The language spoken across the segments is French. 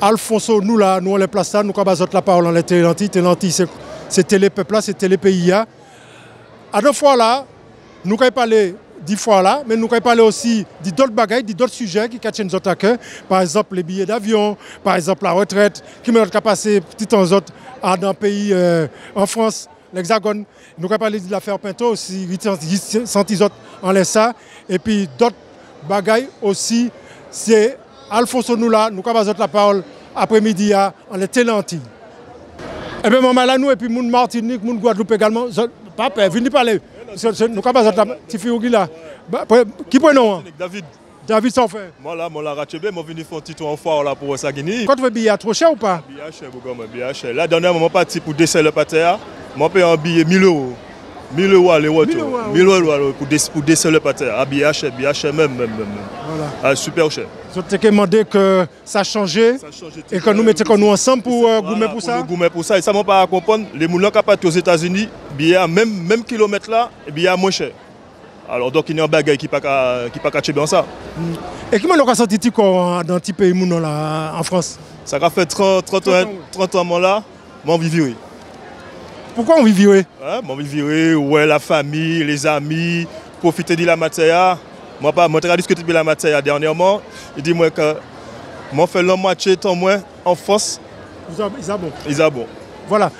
Alfonso, nous là, nous on les place là, nous avons la parole en Télélanti. Télélanti, c'est Télépeuple là, c'est Télépays. À deux fois là, nous avons parlé 10 fois là, mais nous avons parlé aussi d'autres bagailles, d'autres sujets qui catchent nos cœur. Par exemple, les billets d'avion, par exemple, la retraite, qui m'a passé petit temps autres dans le pays, en France, l'Hexagone. Nous avons parlé de l'affaire Pinto aussi, senti autres en laissant. Et puis d'autres bagailles aussi, c'est Alfonso nous là, nous avons la parole après-midi en les Télélanti. Et bien, maman là, nous, et puis mon Martinique, mon Guadeloupe également, papa, venez parler. Nous avons la petite fille là. Qui prend nom? David. David, ça fait. Moi là, je suis venu faire un petit tour en foire là pour ça. Quand tu veux billet trop cher ou pas? Billet cher, billet cher. Là, dernièrement, je suis parti pour descendre le pâté. Je paye un billet 1000 €. 1000 € aller-retour. 1000 € pour descendre le pâté. Billet cher même. Voilà. Super cher. Je t'ai demandé que ça a changé et que nous mettions nous ensemble pour goumer pour ça. Goumer pour ça. Et ça ne m'a pas à comprendre. Les gens qui partent aux États-Unis, billet même kilomètre là, billet moins cher. Alors donc il y a un bagage qui ne peut pas bien ça. Et comment on a senti dans le petit pays là, en France? Ça a fait 30 ans là, moi je vis. Pourquoi on vit virer? Moi je vis, ouais, la famille, les amis, profiter de la matière. Moi j'ai discuté de la matière dernièrement. Il dit moi que moi fais la moitié temps moins en France. Ils ont bon. Voilà.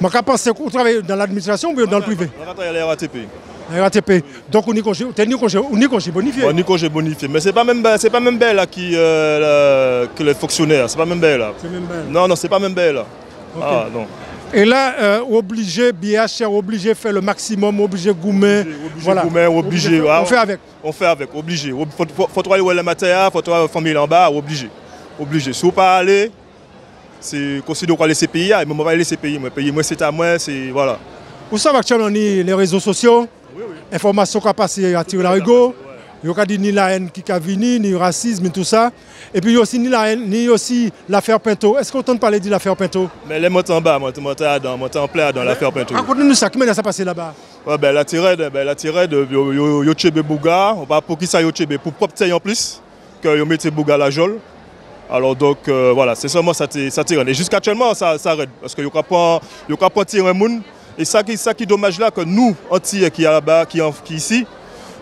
Je pense que vous travaillez dans l'administration ou dans le privé? Je travaille à la RATP. RATP. Donc on y congé bonifié. On y congé bonifié. Mais c'est pas même belle là que les fonctionnaires. C'est pas même belle là. C'est même belle. Non, c'est pas même belle là. Okay. Ah non. Et là, obligé, BH, obligé faire le maximum, obligé goumer. Voilà. Obligé. On fait avec. On fait avec, obligé. Faut aller voir la matière, faut aller la famille en bas, obligé. Si vous pas aller, c'est considéré qu'on va laisser payer, mais on va laisser payer. Moi c'est à moi, c'est voilà. Vous savez actuellement les réseaux sociaux, information qui a passé à tirer la rigo. Il n'y a dit ni la haine qui a venu, ni le racisme, ni tout ça. Et puis il y a aussi ni la haine, ni aussi l'affaire Pinto. Est-ce qu'on entend parler de l'affaire Pinto? Mais les montants en bas, montants en plein dans l'affaire Pinto. Raconte-nous ça, comment ça s'est passé là-bas? Ouais, la tirade, yo tchebe Bouga, on va pour qui ça yo tchebe pour propre en plus que yo mette Bouga la jol. Alors donc voilà, c'est seulement ça tire. Et jusqu'à actuellement ça arrête parce que yo pas tirer un monde et ça qui est dommage là que nous entiers qui là-bas qui ici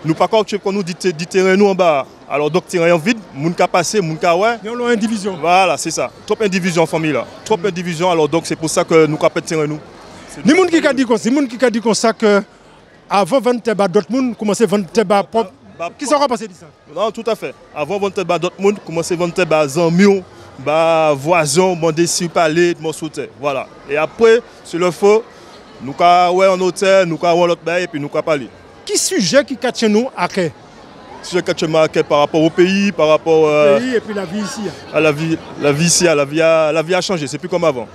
nous pas encore qu'on nous dit terrain nous en bas. Alors donc terrain en vide, moun ka passer, moun ka ouais. Nous avons une division. Voilà, c'est ça. Trop indivision en famille là. Trop indivision alors donc c'est pour ça que nous ka pas terrain nous. Ni moun qui a dit comme ça que avant vendre tabac d'autres monde commencer vendre tabac propre. Qui s'est passé de ça? Non, tout à fait. Avant vendre tabac d'autres monde commencer vendre tabac amis, voisins, demander si parler, mon sauter. Voilà. Et après sur le feu, nous ka ouais en hôtel, nous ka ouais l'autre bail et puis nous ka parler. Qui sujet qui catch nous à quai? Sujet qui catch par rapport au pays, par rapport au pays et puis la vie ici. À la vie ici, la vie a changé, c'est plus comme avant.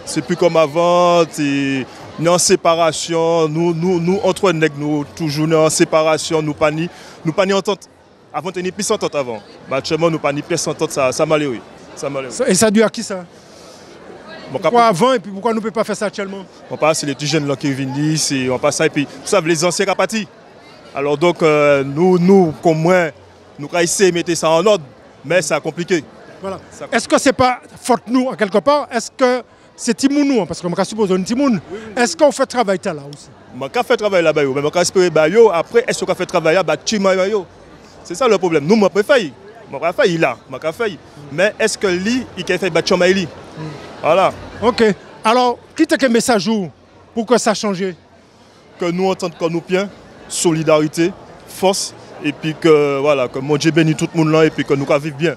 C'est plus comme avant, c'est en séparation, nous entre nègres, nous toujours en séparation, nous pas ni entente. Avant on était plus entente avant. Mais actuellement nous pas ni plus entente, ça malheureux. Et ça dû à qui ça? Pourquoi avant et puis pourquoi nous ne pouvons pas faire ça actuellement? On passe c'est les petits jeunes là qui viennent ici, on passe ça et puis vous savez les anciens qui partis. Alors donc nous comme moi, nous avons essayé de mettre ça en ordre, mais c'est compliqué. Voilà. Est-ce que c'est pas faute nous en quelque part? Est-ce que c'est Timoun parce que je suppose qu'on Timoun. Est-ce qu'on fait travail là aussi? On fait travail là-bas, mais on espère après est-ce qu'on fait travail là-bas? C'est ça le problème. Nous, on peut faire. Mais est-ce que lui, il peut faire Batchamaïli? Voilà. Ok. Alors, qui t'a quel message pour que ça change? Que nous entendons qu'on nous bien, solidarité, force, et puis que voilà, que mon Dieu bénisse tout le monde là, et puis que nous vivons bien.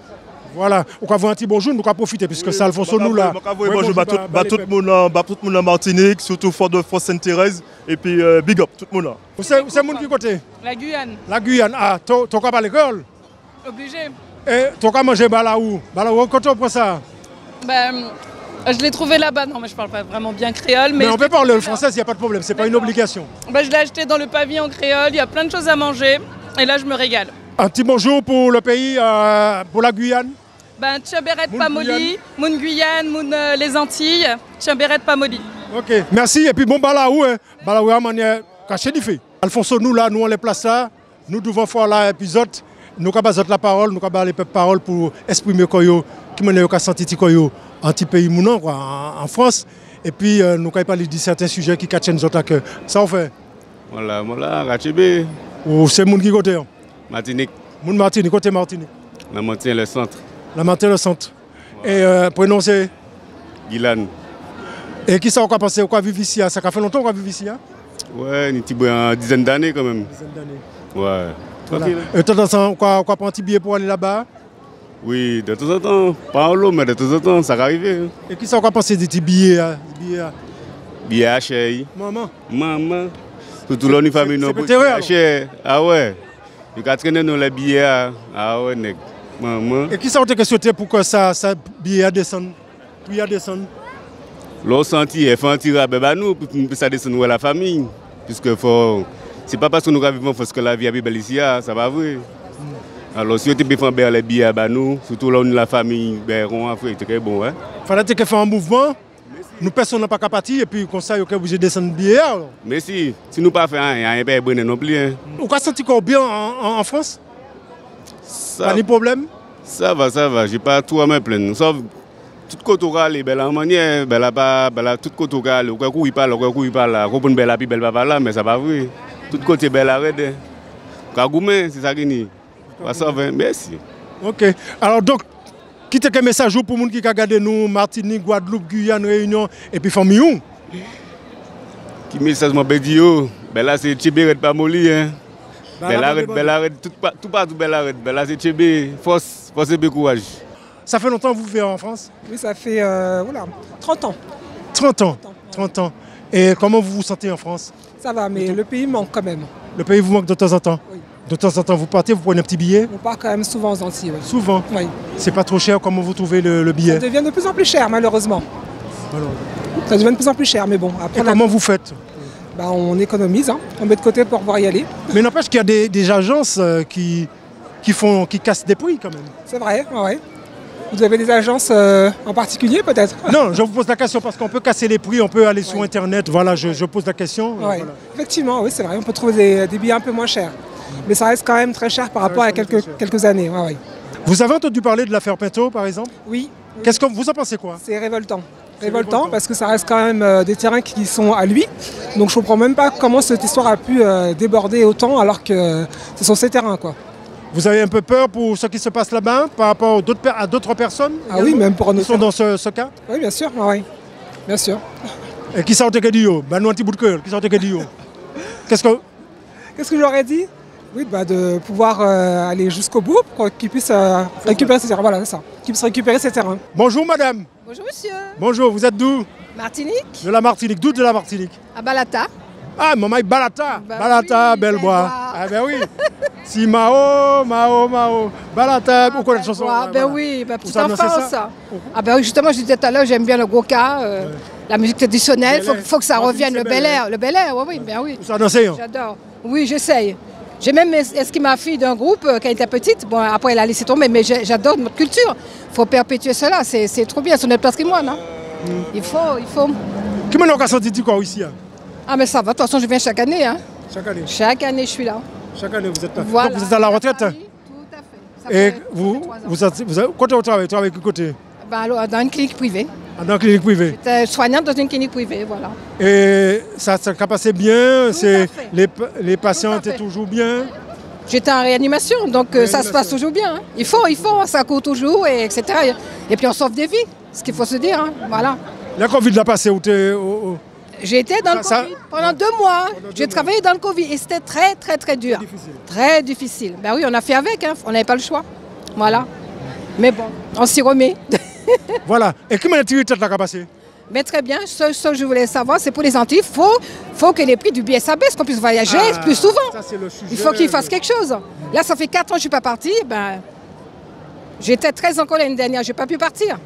Voilà, on va avoir un petit bonjour, nous allons profiter, puisque ça Alfonso nous là. Bonjour à tout le monde en Martinique, surtout Fort de France Sainte-Thérèse, et puis big up tout le monde là. C'est mon qui côté? La Guyane. La Guyane, ah, tu as pas l'école? Obligé. Et tu as mangé balaou? Balaou, quand on prend ça? Je l'ai trouvé là-bas, non mais je parle pas vraiment bien créole. Mais on peut parler le français, il n'y a pas de problème, c'est pas une obligation. Je l'ai acheté dans le pavillon créole, il y a plein de choses à manger, et là je me régale. Un petit bonjour pour le pays, pour la Guyane. Tchaberet Pamoli, Moun Guyane, Moun les Antilles, Tchaberet Pamoli. Ok, merci. Et puis bon, balaou, balaou à manière cachée du fait. Alfonso, nous là, nous on les place là, nous devons faire l'épisode. nous avons la parole, nous avons les peuples parole pour exprimer koyo qui mène au senti koyo anti-pays mounan quoi en France et puis nous avons parlé de certains sujets qui catchent nous autres que ça on fait. Voilà, Rachébé. Ou c'est moun qui côté Martinique. Moun Martinique, côté Martinique. La Martinique, le centre. La Martinique, le centre. Et prononcé Guilane. Et qui ça on a pensé quoi vivre ici? Ça fait longtemps qu'on vit ici? Ouais, une dizaine d'années quand même. Dizaine d'années. Ouais. Voilà. Et de temps en temps, quoi prend un petit billet pour aller là-bas? Oui, de temps en temps. Pas en lot, mais de temps en temps, ça arrive. Et qui ça on a pensé des petits billets? Billets à cher. Maman. Surtout là, une famille non plus. Ah ouais. Il a traîné dans les billets. Ah ouais, nèg. Maman. Et qui ça on t'a souhaité pour que ça billet descende? Puis à descendre? L'on senti, il faut en tirer à nous pour que ça descende à la famille. Puisque c'est pas parce que nous vivons que la vie est belle ici, ça va vrai. Alors si on peut faire les billets à nous, surtout là, la famille, on a fait très bon. Il fallait que faire un mouvement. Nous personne n'a pas qu'à partir et puis comme ça, il est obligé de descendre le billet. Mais si nous pas fait rien, il n'y a pas de non plus. Vous avez senti bien en France? Pas de problème? Ça va, je n'ai pas tout à me plaindre. Sauf tout côté est belle en manière, tout côté est au cas où il parle, là, on belle à belle pas là, mais ça va vrai. Tout côté belle arrête. Kagoumé, c'est ça qui n'est pas ça, merci. Ok. Alors donc, qui te quel message pour les gens qui regardent nous, Martinique, Guadeloupe, Guyane, Réunion et puis famille? Qui message m'a dit là c'est Tchébé pas molli hein. Belle arrête, tout partout belle arrête. Là c'est Tchébé, force et courage. Ça fait longtemps que vous vivez en France? Oui, ça fait 30 ans. 30 ans. Et comment vous vous sentez en France? Ça va, mais le pays manque quand même. Le pays vous manque de temps en temps? Oui. De temps en temps, vous partez, vous prenez un petit billet? On part quand même souvent aux Antilles. Oui. Souvent? Oui. C'est pas trop cher? Comment vous trouvez le billet? Ça devient de plus en plus cher, malheureusement. Alors. Ça devient de plus en plus cher, mais bon. Après, et comment vous faites? On économise, on met de côté pour pouvoir y aller. Mais n'empêche qu'il y a des agences qui cassent des prix quand même. C'est vrai, ouais. Vous avez des agences en particulier peut-être? Non, je vous pose la question parce qu'on peut casser les prix, on peut aller sur Internet. Voilà, je pose la question. Ouais. Voilà. Effectivement, oui, c'est vrai, on peut trouver des billets un peu moins chers. Mais ça reste quand même très cher par rapport à quelques années. Ouais. Vous avez entendu parler de l'affaire Pinto, par exemple? Oui. Qu'est-ce que vous en pensez quoi? C'est révoltant. Révoltant parce que ça reste quand même des terrains qui sont à lui. Donc je ne comprends même pas comment cette histoire a pu déborder autant alors que ce sont ses terrains, quoi. Vous avez un peu peur pour ce qui se passe là-bas par rapport à d'autres personnes? Ah oui, même pour nous. Qui sont dans ce cas? Oui, bien sûr. Oui. Bien sûr. Et qui sortent que Dio? Nous un petit bout de cœur. Qui sortent que Dio? Qu'est-ce que j'aurais dit? Oui, de pouvoir aller jusqu'au bout pour qu'ils puissent récupérer ces terrains. Voilà, c'est ça. Qu'ils puissent récupérer ces terrains. Bonjour madame. Bonjour monsieur. Bonjour, vous êtes d'où? Martinique. De la Martinique. D'où de la Martinique? À Balata. Ah, maman, Balata. Bah Balata, oui, Belle-Bois. Ah ben oui. Si Mao. Balata, vous connaissez la chanson? Ben oui, petite enfance. Ah ben oui, justement, je disais tout à l'heure, j'aime bien le goka, la musique traditionnelle. Il faut que ça revienne, le Bel Air. Le Bel Air, oui, ben oui. Vous en dansez? J'adore. Oui, j'essaye. J'ai même esquimé ma fille d'un groupe quand elle était petite. Bon, après, elle a laissé tomber, mais j'adore notre culture. Il faut perpétuer cela, c'est trop bien, c'est notre patrimoine. Hein. Il faut. Qui m'a encore senti quoi ici? Ah, mais ça va, de toute façon, je viens chaque année. Hein. Chaque année? Chaque année, je suis là. Chaque année, vous êtes là. Voilà. Donc, vous êtes à la retraite? Tout à fait. Et quand vous travaillez de quel côté? Dans une clinique privée. Dans une clinique privée? J'étais soignante dans une clinique privée, voilà. Et ça a passé bien? Les patients étaient toujours bien? J'étais en réanimation, donc ça se passe toujours bien. Hein. Il faut, ça court toujours, etc. Et puis on sauve des vies, ce qu'il faut se dire. Hein. Voilà. La Covid l'a passé où J'ai été dans le Covid pendant 2 mois. J'ai travaillé dans le Covid et c'était très, très, très dur. Très difficile. Ben oui, on a fait avec, hein. On n'avait pas le choix. Voilà. Mais bon, on s'y remet. Voilà. Et comment est-ce que tu as passé? Mais très bien, ce que je voulais savoir, c'est pour les Antilles, il faut que les prix du billet s'abaissent, qu'on puisse voyager plus souvent. Il faut qu'ils fassent quelque chose. Là, ça fait 4 ans que je ne suis pas partie. J'étais très en colère l'année dernière, je n'ai pas pu partir.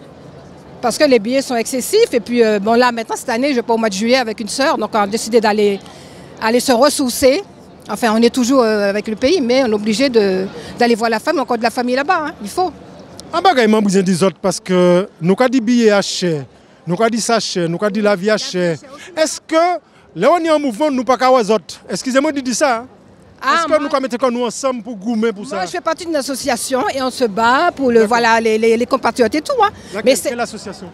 Parce que les billets sont excessifs. Et puis, là, maintenant, cette année, je vais au mois de juillet avec une sœur. Donc, on a décidé d'aller se ressourcer. Enfin, on est toujours avec le pays, mais on est obligé d'aller voir la famille, encore de la famille là-bas. Hein. Il faut. En bas, il y a besoin des autres parce que nous avons dit billets à cher. Nous avons dit ça cher, nous avons dit la vie à cher. Est-ce que là on est en mouvement, nous pas qu'à les autres? Excusez-moi de dire ça. Hein? Est-ce que nous mettons nous ensemble pour goumer pour ça? Moi, je fais partie d'une association et on se bat pour voilà, les compatriotes et tout. Hein. Mais quelle association?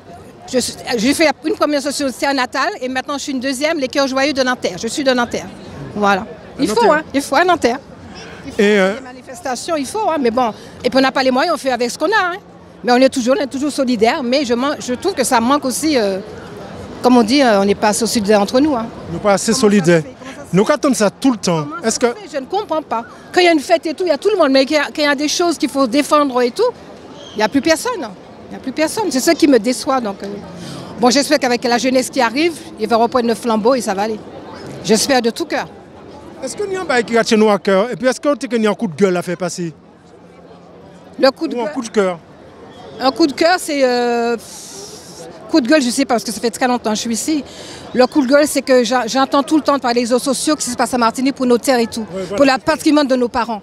J'ai fait une première association à Natal et maintenant je suis une deuxième, les Cœurs Joyeux de Nanterre. Je suis de Nanterre. Voilà. Il faut à Nanterre. Des manifestations, il faut, hein, mais bon. Et puis on n'a pas les moyens, on fait avec ce qu'on a. Hein. Mais on est toujours solidaires, mais je trouve que ça manque aussi, comme on dit, on n'est pas assez solidaires entre nous. Hein. Nous pas assez solidaires. Nous attendons ça tout le temps. Est-ce que... Je ne comprends pas. Quand il y a une fête et tout, il y a tout le monde, mais quand il y a des choses qu'il faut défendre et tout, il n'y a plus personne. Il n'y a plus personne. C'est ça qui me déçoit. Donc, bon, j'espère qu'avec la jeunesse qui arrive, ils vont reprendre le flambeau et ça va aller. J'espère de tout cœur. Est-ce qu'il y a un bail qui reste chez nous à cœur? Et puis est-ce qu'il y a un coup de gueule à faire passer? Le coup de gueule. Un coup de cœur. Un coup de cœur, c'est... coup de gueule, je ne sais pas, parce que ça fait très longtemps que je suis ici. Le coup de gueule, c'est que j'entends tout le temps par les réseaux sociaux ce qui se passe à Martinique pour nos terres et tout, pour le patrimoine de nos parents.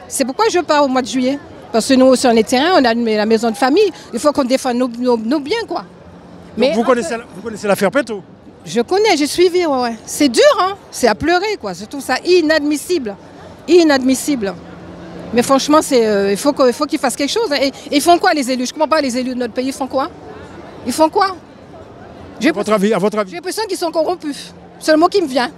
C'est pourquoi je pars au mois de juillet. Parce que nous aussi, on est terrain, on a la maison de famille. Il faut qu'on défende nos biens, quoi. Mais vous connaissez l'affaire Péto? Je connais, j'ai suivi, ouais. C'est dur, hein. C'est à pleurer, quoi. Je trouve ça inadmissible. Inadmissible. Mais franchement, il faut qu'ils fassent quelque chose. Et ils font quoi, les élus? Je ne comprends pas, les élus de notre pays, ils font quoi? Ils font quoi? À votre avis? J'ai l'impression qu'ils sont corrompus. C'est le mot qui me vient.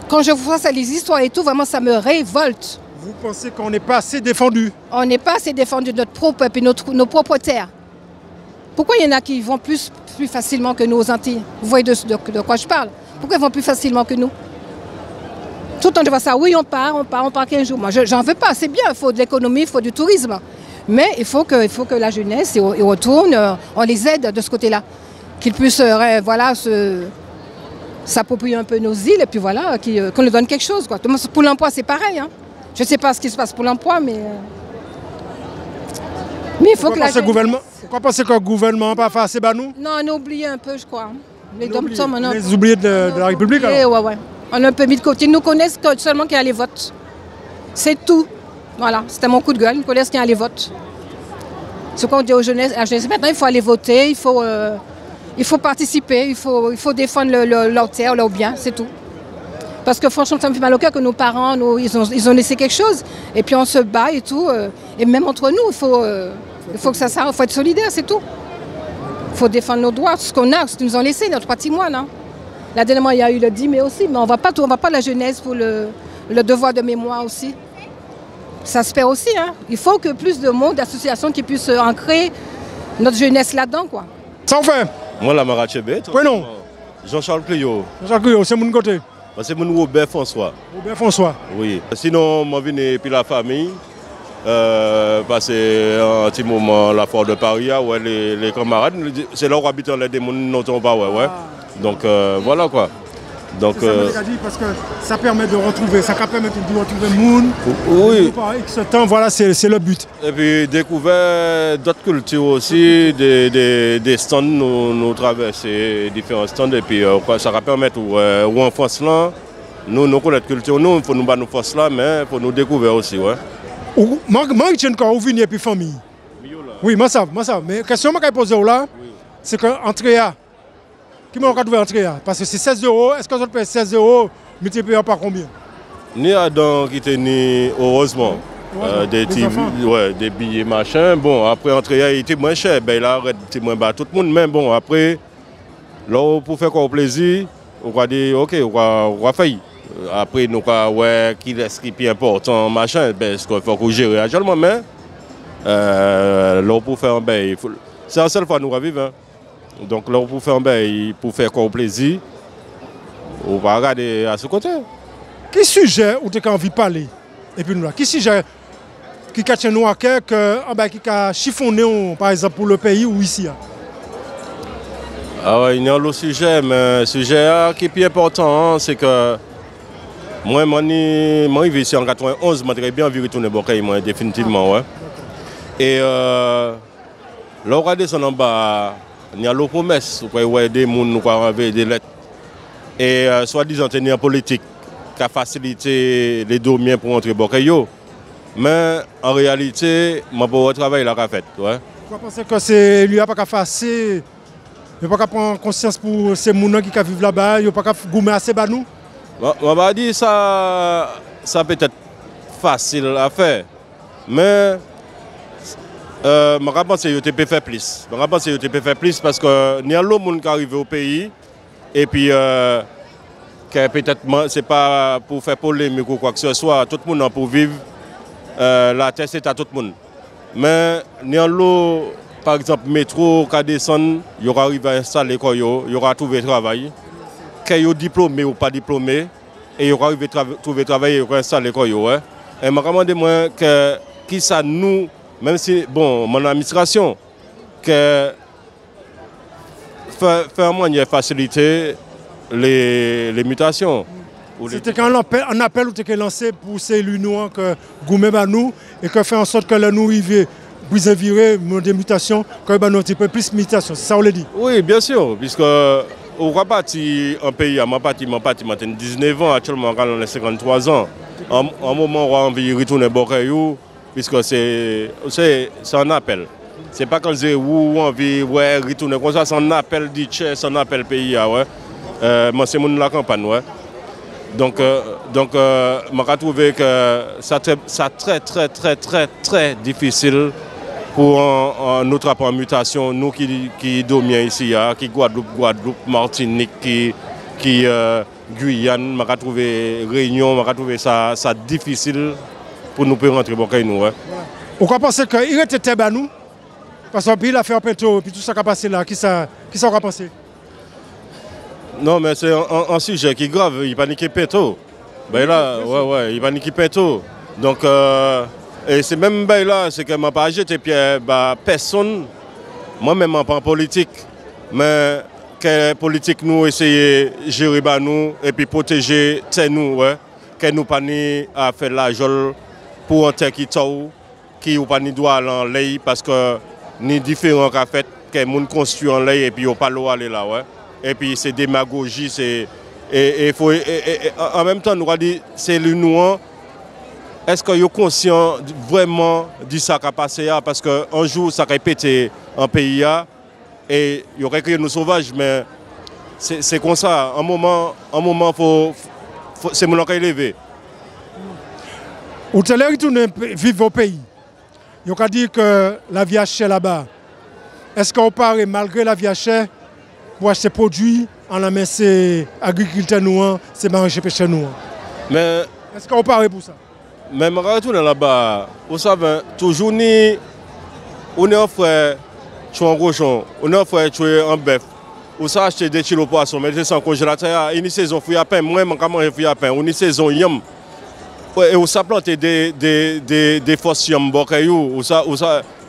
Quand je vois ça, les histoires et tout, vraiment, ça me révolte. Vous pensez qu'on n'est pas assez défendu? On n'est pas assez défendu de notre propre peuple et nos propres terres. Pourquoi il y en a qui vont plus facilement que nous aux Antilles? Vous voyez de quoi je parle? Pourquoi ils vont plus facilement que nous? Tout le temps, je vois ça. Oui, on part 15 jours. Moi, j'en veux pas. C'est bien, il faut de l'économie, il faut du tourisme. Mais il faut que la jeunesse y retourne, on les aide de ce côté-là. Qu'ils puissent s'approprier un peu nos îles et puis voilà, qu'on leur donne quelque chose. Quoi. Pour l'emploi, c'est pareil. Hein. Je ne sais pas ce qui se passe pour l'emploi, mais il faut que la jeunesse... Pourquoi pensez que le gouvernement n'a pas fait assez bas nous? Non, on a oublié un peu, je crois. Les oubliés de la République alors? Ouais. On a un peu mis de côté. Ils nous connaissent seulement qu'il y a les votes. C'est tout. Voilà, c'était mon coup de gueule. Ils connaissent qu'il y a les votes. Ce qu'on dit aux jeunesses, à la jeunesse, maintenant il faut aller voter, il faut participer, il faut défendre leur terre, leur bien, c'est tout. Parce que franchement, ça me fait mal au cœur que nos parents, ils ont laissé quelque chose. Et puis on se bat et tout. Et même entre nous, il faut que ça s'arrête, il faut être solidaire, c'est tout. Il faut défendre nos droits, ce qu'on a, ce qu'ils nous ont laissé, notre patrimoine. Hein. Là, dernièrement, il y a eu le 10 mai aussi, mais on ne va pas la jeunesse pour le devoir de mémoire aussi. Ça se perd aussi. Hein. Il faut que plus de monde, d'associations qui puissent ancrer notre jeunesse là-dedans. Quoi. Ça en fait? Moi, la Marachébé. Oui, non. Jean-Charles Clio. Jean-Charles Clio, c'est mon côté? C'est mon Robert François. Robert François? Oui. Sinon, moi, je viens puis la famille. Passer un petit moment à la Foire de Paris, ouais, les camarades. C'est là où habitent les démons, n'entendons pas. Ouais. Donc, voilà quoi. Donc, ça m'a dit parce que ça permet de retrouver, ça permet de retrouver le monde. Oui. Par X temps, voilà, c'est le but. Et puis découvrir d'autres cultures aussi, des stands, nous traverser différents stands. Et puis ça va permettre où en France là, nous connaissons la culture, il faut nous battre nos forces là, mais il faut nous découvrir aussi. Ouais. Moi, je suis encore venu et puis famille. Oui, moi ça. Mais la question que je pose là, c'est qu'entrée à. Qui m'a encore trouvé entrée à? Parce que c'est 16 €. Est-ce que je paye 16 € multiplié par combien? Ni à donc qui était heureusement. Des billets machin. Bon, après entrée à, il était moins cher. Ben là, il était moins bas tout le monde. Mais bon, après, là, pour faire quoi plaisir, on va dire, ok, on va faire. Après, nous ouais, qui est-ce qui est plus important, machin, ben, ce qu'il faut qu'on gère actuellement, mais là, pour faire un bail, c'est la seule fois que nous vivons. Hein. Donc là, pour faire un bail, pour faire quoi plaisir, on va regarder à ce côté. Quel sujet où tu as envie de parler? Et puis nous là, quel sujet qui a nous à cœur, qui a chiffonné, par exemple, pour le pays ou ici? Hein? Ah ouais, il y a le sujet, mais le sujet qui est plus important, c'est que moi, je suis ici en 91, je très bien vu retourner Bokaï, moi, définitivement. Ouais. Et là, on va descendre en bas, il y a la promesse, il y a des gens qui ont des lettres. Et soi-disant, il y a une politique qui a facilité les domaines pour entrer Bokaï. Mais en réalité, je peux travailler la fait. Ouais. Vous pensez que lui n'a pas fait assez? Il n'a pas prendre conscience pour ces gens qui vivent là-bas, il n'a pas gommer assez bas nous? On va dire ça peut être facile à faire. Mais je pense que tu peux faire plus. Je pense que tu peux faire plus parce que il y a d'autres gens qui arrivent au pays et puis peut-être c'est pas pour faire polémique ou quoi que ce soit. Tout le monde pour vivre la terre c'est à tout le monde. Mais il y a l'eau, par exemple métro, qui descend, il y aura arrivé à installer quoi, il y aura trouvé travail. Qu'il y ait diplômé ou pas diplômé, et il y aura arrivé à trouver travail et il y aura installé quoi. Et je me demande que qui ça nous, même si bon mon administration, que faire moyen faciliter les mutations. C'était quand un appel ou t'es lancé pour ces élus noirs que gourmet à nous et que fait en sorte que nous arrivions pour virer des mutations, que nous avons plus de mutations. C'est ça on l'a dit? Oui, bien sûr, puisque au parti un pays à mon parti 19 ans, actuellement on a 53 ans. En moment où on a envie de retourner Bokéyou, puisque c'est un appel. C'est pas quand c'est où on a envie de retourner comme ça, c'est un appel du Tchè, c'est un appel pays. Moi c'est mon la campagne. Ouais. Donc, je trouve que c'est très difficile pour notre rapport en mutation, nous qui dominons ici, qui Guadeloupe, Martinique, qui Guyane, je trouve Réunion, je trouve ça difficile pour nous rentrer au Bokéyou. Ouais. Pourquoi penser qu'il était très nous? Parce qu'il a fait un péto, puis tout ça qui a passé là, qui ça va penser? Non, mais c'est un sujet qui est grave, il panique péto. Ben là, il panique péto. Donc, et c'est même là, c'est que je n'ai pas jeté personne, moi-même pas en politique, mais que politique nous essayer de gérer nous et puis protéger nous, que nous pas à faire la jole pour un terre qui ou pas ni doit aller en lait parce que ni différents qu'a fait que les gens construisent en lait et puis ils pas l'eau aller là, ouais. Et puis c'est démagogie, en même temps nous avons dit c'est le nous. Est-ce que vous êtes conscient vraiment de ce qui a passé là? Parce qu'un jour ça a pété en pays et il y aurait créé nos sauvages, mais c'est comme ça. Un moment c'est mon qui est élevé. Vous allez retourner vivre au pays. Vous avez dit que la vie est chère là-bas. Est-ce qu'on parle malgré la vie est chère pour acheter des produits en la main, c'est agriculteur nous, c'est marché pêcheur nous? Mais est-ce qu'on parle pour ça? Mais je retourne là-bas, vous savez, toujours on est en frère tuer un cochon, on est en frère tuer un bœuf. Ou ça acheter des kilos de poisson, mettre ça en congélateur, une saison fouille à pain, moi je mange fouille à pain, une saison yam. Et on s'est planté des fosses yam Bokéyou,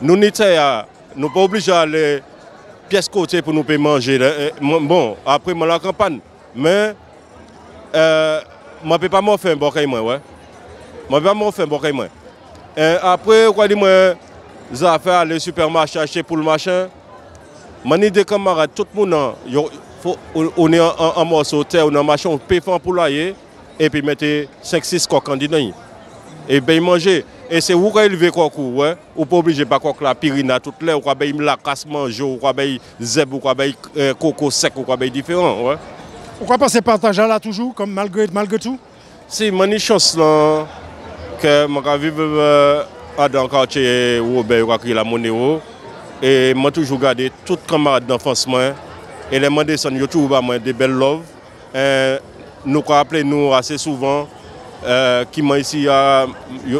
nous nous pas obligés d'aller pièce côté pour nous manger. Bon, après moi la campagne, mais je ne peux pas m'en faire un Bokéyou moi. Je ne peux pas m'en faire un Bokéyou moi. Après quoi dit moi, j'ai fait aller au supermarché acheter pour le machin. Mani des camarades, tout le monde, on est en morceau de terre, on est en machin, on peut faire un poulailler et puis mettre 5-6 coques en dedans. Et bien manger. Et c'est où qu'on élever quoi, ouais. Ou pas obligé pas quoi la pirina toute l'air, ou quoi ben la casse manger, ou quoi ben zeb, ou quoi ben coco sec, ou quoi ben différent, ouais. Pourquoi pas ces partages là toujours, comme malgré tout? Si, j'ai chance là que je vivre dans le quartier où on créé la monnaie. Et moi toujours gardé tous les camarades d'enfance et les gens descendent, ils trouvent des belles love. Nous appelons nous assez souvent qui m'a ici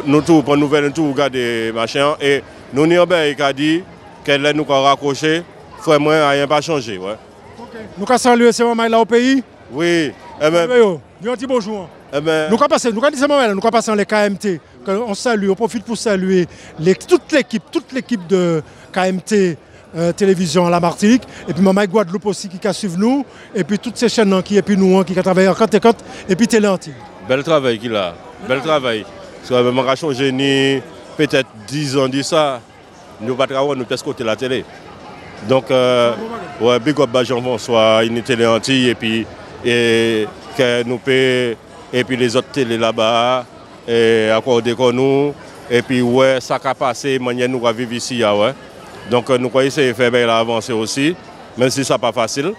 nous trouvons pour nouvelles nous regarder machin et nous n'y avons dit qu'elle nous a raccroché, frère moi rien pas changé, ouais. Okay. Nous avons salué ces moments là au pays. Oui. Nous un petit bonjour. Nous avons passé, nous avons dit ces moments là, nous avons passé dans les KMT. On salue, on profite pour saluer toute l'équipe de KMT Télévision à la Martinique, et puis Maman Guadeloupe aussi qui a suivi nous, et puis toutes ces chaînes qui et puis nous qui travaillent en côte et puis Télé Antilles. Bel travail qu'il a, bel travail. Parce que même changé peut-être 10 ans de ça, nous ne pouvons pas nous côté la télé. Donc, ouais, big up Jean-François, une Télé Antilles, et puis que nous payons, et puis les autres télé là-bas, et accorder nous, et puis ouais, ça a passé, manière nous vivre ici, ouais. Donc nous allons essayer de faire avancer aussi, même si ce n'est pas facile,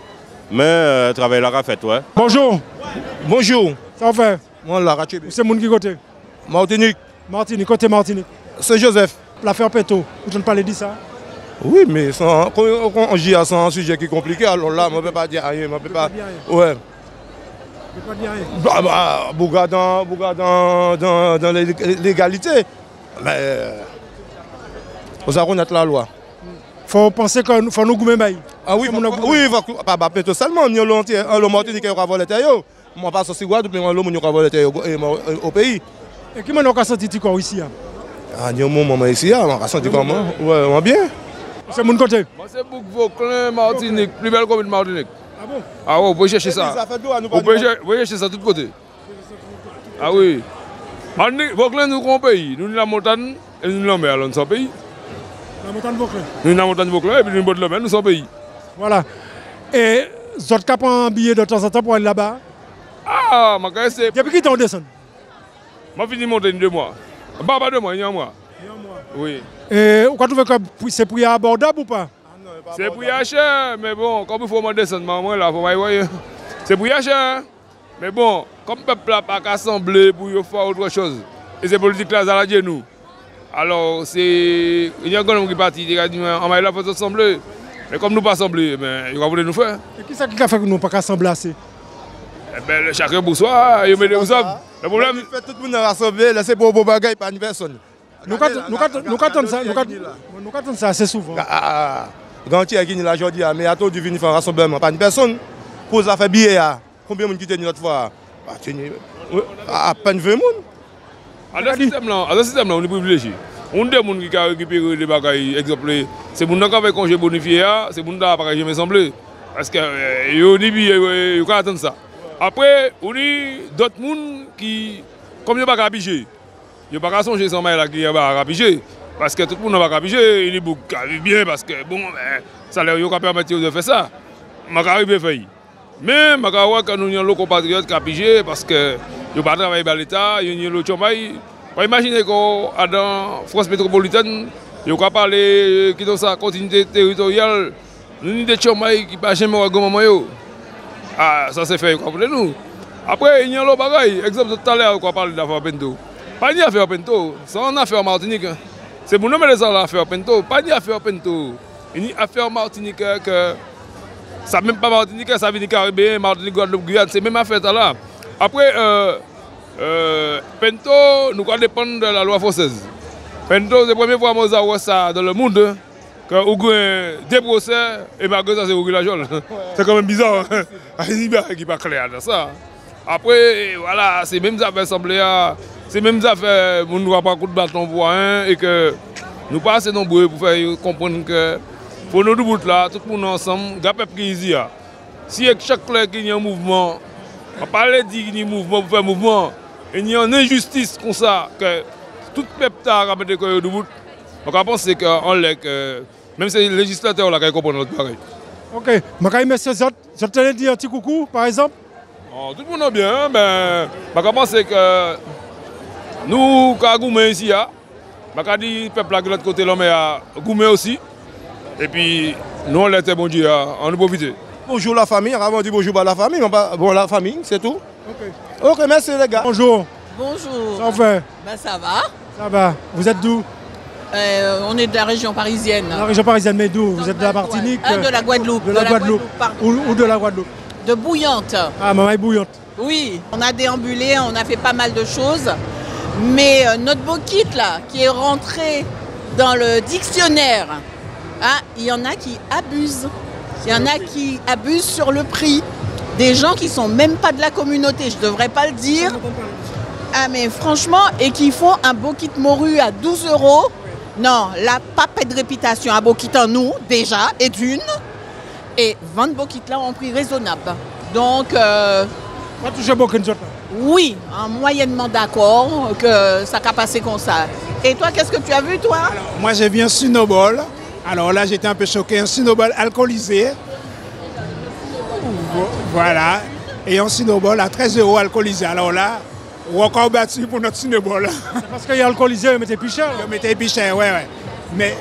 mais travail là a fait, ouais. Bonjour. Bonjour. Ça fait? Moi, la raté. C'est mon qui côté? Martinique. Martinique, côté Martinique. Saint-Joseph. L'affaire Pinto, vous ne parlez de ça? Oui, mais quand on dit à un sujet qui est compliqué, alors là, on ne peut pas dire rien. On peut pas. Ouais. On ne peut pas dire rien. Bouga dans l'égalité. Mais. Vous avez la loi. Il faut penser qu'il faut nous gouverner. Ah oui, il faut pas Pinto seulement. Nous, le Martinique, qui a volé le terre. Moi, pas sorti Guadeloupe, mais l'homme qui a volé le terre au pays. Et qui m'a senti ici? Ah, il y a un moment ici, on a senti comment? Ouais, on bien. C'est mon côté? Moi, c'est Vauclin, Martinique, plus belle commune de Martinique. Ah bon? Ah ouais, vous pouvez chercher ça. Vous pouvez chercher ça de tous côtés. Ah oui. Martinique, Vauclin, nous avons un pays. Nous avons la montagne et nous avons la mer, nous sommes pays. La montagne Vauclin? Nous avons la montagne Vauclin et puis nous avons la mer, nous sommes pays. Voilà. Et vous avez un billet de temps en temps pour aller là-bas? Ah, ma carrière, c'est. Depuis qui t'en descend? Je finis de monter 2 mois. Pas 2 mois, il y a un mois. Oui. Et vous trouvez que c'est prix abordable ou pas? C'est prix cher, mais bon, comme il faut me descendre, moi là, faut m'aller. C'est prix cher, mais bon, comme le peuple n'a pas qu'assembler pour faire autre chose, et c'est politique là, ça l'a dit nous. Alors, il y a un grand qui est parti, il a dit, on va là, il faut s'assembler. Mais comme nous pas assembler, il va vouloir nous faire. Et qui c'est qui a fait que nous ne pas assembler assez? Eh bien, chacun pour soi, il met des hommes. Le problème, fait tout le monde rassembler, c'est pour vos bagages, pas une personne. Nous attendons ça assez souvent. Quand tu as gagné la journée, mais attends, tu viens faire un rassemblement, pas une personne. Pour ça faire billet, combien de monde qui tient notre fois? À peine 20 personnes. À ce système-là, on est privilégié. On a des gens qui ont récupéré les bagages, exemple, c'est les gens qui ont congé bonifié, c'est les gens qui n'ont pas jamais semblé. Parce que ils ont attendre ça. Après, on a d'autres gens qui, comme ils n'ont pas capigé, ils n'ont pas songer sans mail qui n'ont pas capigé. Parce que tout le monde n'a pas capigé, ils vivent bien parce que bon, ça leur permet de faire ça. Je vais arriver à faire. Mais je vais voir que nous avons des compatriotes qui ont capigé parce qu'ils n'ont pas travaillé dans l'État, ils ont le chômage. Imaginez qu'on a dans France métropolitaine, ils ont parlé qui dans sa continuité territoriale, nous avons des chômage qui ne peuvent jamais avoir. Ah, ça c'est fait, comprenez-nous. Après, il y a l'autre bagaille. Exemple, tout à l'heure, on parle d'affaires Pinto. Pas ni affaire Pinto, c'est une affaire Martinique. C'est pour nous mettre ça l'affaire Pinto. Pas ni affaire Pinto. Il y a une affaire Martinique que. Ça même pas Martinique, ça vient du Caribéen, Martinique, Guadeloupe, Guyane, c'est même affaire là. Après, Pinto, nous dépendons de la loi française. Pinto, c'est la première fois que nous avons ça dans le monde. Que vous avez des procès et malgré ça c'est vous la jolle. C'est quand même bizarre. Il n'y a pas clair dans ça. Après, voilà, c'est même affaires assemblée, c'est même affaires nous n'avons pas coup de bâton pour rien et que nous pas assez nombreux pour faire comprendre que pour nous deux bouts là, tout le monde ensemble, gars peuple qui ici. Si chaque fois qu'il y a un mouvement, on ne parle pas de mouvement pour faire mouvement, il y a une injustice comme ça que tout le peuple a ramené de bout. Donc je pense que même si les législateurs là, comprennent notre pareil. Ok, je te dire un petit coucou par exemple. Oh, tout le monde est bien, mais je pense que nous, quand nous sommes ici, je dis le peuple de l'autre côté, l'homme est gourmet aussi. Et puis nous, on était bon Dieu, on nous profite. Bonjour la famille, avant de dire bonjour à la famille, bon la famille, c'est tout. Ok, merci les gars. Bonjour. Bonjour. Ça va? Ben, ça va. Ça va. Vous êtes d'où? On est de la région parisienne. La région parisienne, mais d'où? Vous êtes de la Martinique? De la Guadeloupe. De la Guadeloupe. Ou de la Guadeloupe? De Bouillante. Ah, maman est Bouillante. Oui, on a déambulé, on a fait pas mal de choses. Mais notre beau kit là, qui est rentré dans le dictionnaire, hein, il y en a qui abusent. Il y en a qui abusent sur le prix. Des gens qui sont même pas de la communauté, je devrais pas le dire. Ah mais franchement, et qui font un beau kit morue à 12 €. Non, là, pas de réputation. Un beau kit en nous, déjà, et d'une. Et 20 beaux kits là en prix raisonnable. Donc, pas toucher beaucoup de oui, moyennement d'accord que ça a passé comme ça. Et toi, qu'est-ce que tu as vu, toi? Alors, moi, j'ai vu un Snowball. Alors là, j'étais un peu choqué. Un Snowball alcoolisé. Voilà. Et un Snowball à 13 € alcoolisé. Alors là, on a encore battu pour notre Snowball. Parce qu'il y a alcoolisé, il mettait plus cher. Il mettait plus cher, ouais. Mais.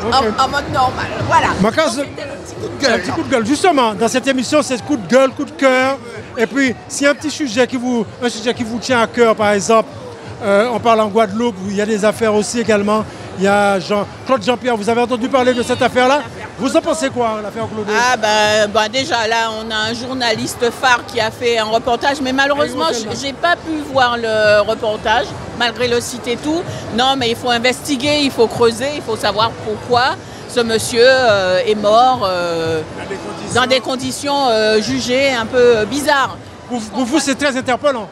en mode normal. Voilà. C'était un petit coup de gueule. Justement, dans cette émission, c'est coup de gueule, coup de cœur. Et puis, s'il y a un petit sujet qui vous tient à cœur, par exemple, on parle en Guadeloupe, il y a des affaires aussi également. Il y a Claude Jean-Pierre, vous avez entendu parler de cette affaire-là? Vous en pensez quoi, l'affaire Claude? Ah ben, déjà là, on a un journaliste phare qui a fait un reportage, mais malheureusement, j'ai pas pu voir le reportage, malgré le site et tout. Non, mais il faut investiguer, il faut creuser, il faut savoir pourquoi ce monsieur est mort dans des conditions jugées un peu bizarres. Pour vous, c'est très interpellant.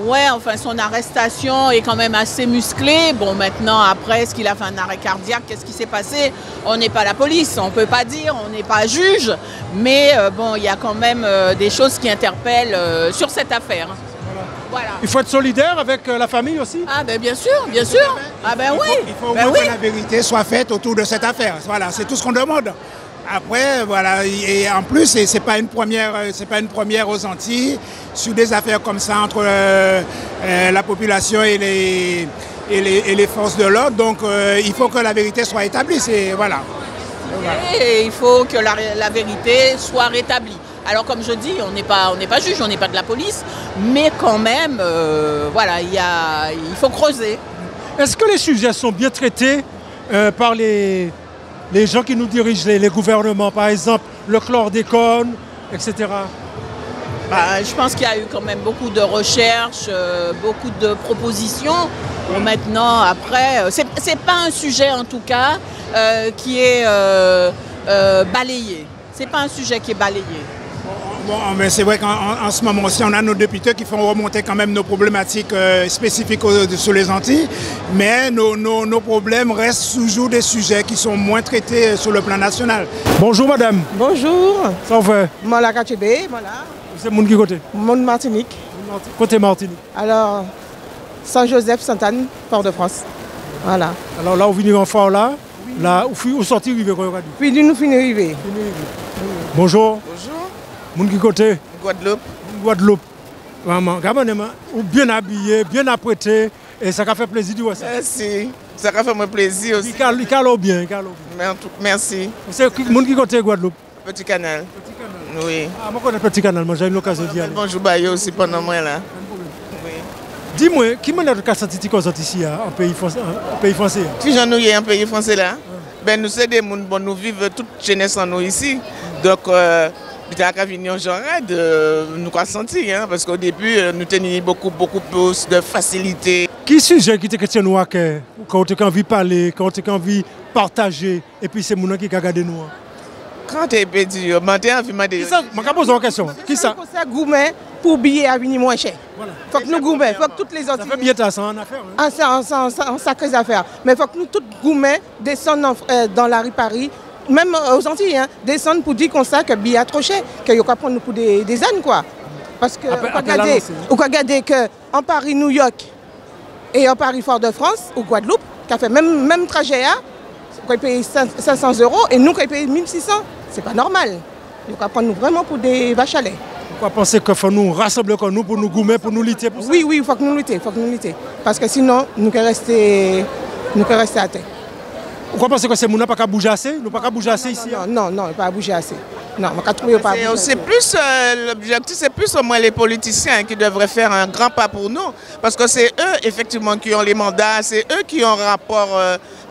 Ouais, enfin son arrestation est quand même assez musclée. Bon, maintenant, après, est-ce qu'il a fait un arrêt cardiaque? Qu'est-ce qui s'est passé? On n'est pas la police, on ne peut pas dire, on n'est pas juge. Mais bon, il y a quand même des choses qui interpellent sur cette affaire. Voilà. Il faut être solidaire avec la famille aussi? Ah ben bien sûr, bien sûr. Ah ben oui. Il faut que la vérité soit faite autour de cette affaire. Voilà, c'est tout ce qu'on demande. Après, voilà, et en plus, c'est pas une première aux Antilles sur des affaires comme ça entre la population et les forces de l'ordre. Donc, il faut que la vérité soit établie. Voilà. Et il faut que la vérité soit rétablie. Alors, comme je dis, on n'est pas juge, on n'est pas de la police, mais quand même, voilà, il faut creuser. Est-ce que les sujets sont bien traités par les gens qui nous dirigent, les gouvernements, par exemple le chlordécone, etc. Je pense qu'il y a eu quand même beaucoup de recherches, beaucoup de propositions. Bon, maintenant, après, c'est pas un sujet en tout cas qui est balayé. C'est pas un sujet qui est balayé. Bon, mais c'est vrai qu'en ce moment aussi, on a nos députés qui font remonter quand même nos problématiques spécifiques sur les Antilles, mais nos problèmes restent toujours des sujets qui sont moins traités sur le plan national. Bonjour madame. Bonjour. Ça va? Moi, Kachébé, voilà. C'est mon qui côté? Mon Martinique. Côté Martinique. Alors, Saint-Joseph, Sainte-Anne, Port-de-France. Voilà. Alors là, on vient en fort là, là, où sortir, rive quoi? Puis nous finissons arriver. Bonjour. Bonjour. Mon qui côté? Guadeloupe. Guadeloupe. Vraiment, ou bien habillé, bien apprêté, et ça a fait plaisir de voir ça. Merci. Ça a fait mon plaisir aussi. Il cale bien, Merci. C'est mon qui côté Guadeloupe? Petit Canal. Petit Canal. Oui. Ah, moi je connais Petit Canal, moi j'ai eu l'occasion d'y aller. Bonjour Bayo aussi pendant moi là. Oui. Dis-moi, qui m'a dit que ça t'est ici en pays français? Si j'en ai un pays français là, ben nous sommes des gens, bon, nous vivons toute jeunesse en nous ici. Donc, nous nous avons senti, hein, parce qu'au début, nous tenions beaucoup plus de facilité. Qui sujet qui te questionne à cœur, quand tu as envie de parler, quand tu as envie de partager, et puis c'est mon qui a regardé nous? Quand tu es pédu, tu as envie de dire. Je vais poser une question. Qui ça? C'est gourmet pour billets à venir moins cher. Voilà. Il faut que nous gourmet, il faut que toutes les autres. Ça fait bien ça en affaire. Hein? En sacrées affaires. Mais il faut que nous toutes gourmet descendons dans la rue Paris. Même aux Antilles, hein, descendre pour dire qu'on sait que le billet est trop cher, qu'il y a qu'à prendre pour des ânes, quoi. Parce que on peut regarder qu'en Paris, New York et en Paris, Fort-de-France, ou Guadeloupe, qui a fait même trajet, on paye 500 € et nous, on paye 1600. C'est pas normal. Il faut prendre nous vraiment pour des vaches à lait. Pourquoi penser qu'il faut nous rassembler comme nous pour nous goumer, pour nous lutter pour ça? Oui, il faut que nous luttions, Parce que sinon, nous pouvons rester à terre. Pourquoi pensez que c'est nous pas qu'à bouger assez? Nous pas qu'à bouger assez ici? Non, pas bouger assez. Non, c'est plus l'objectif, c'est plus au moins les politiciens qui devraient faire un grand pas pour nous, parce que c'est eux effectivement qui ont les mandats, c'est eux qui ont un rapport,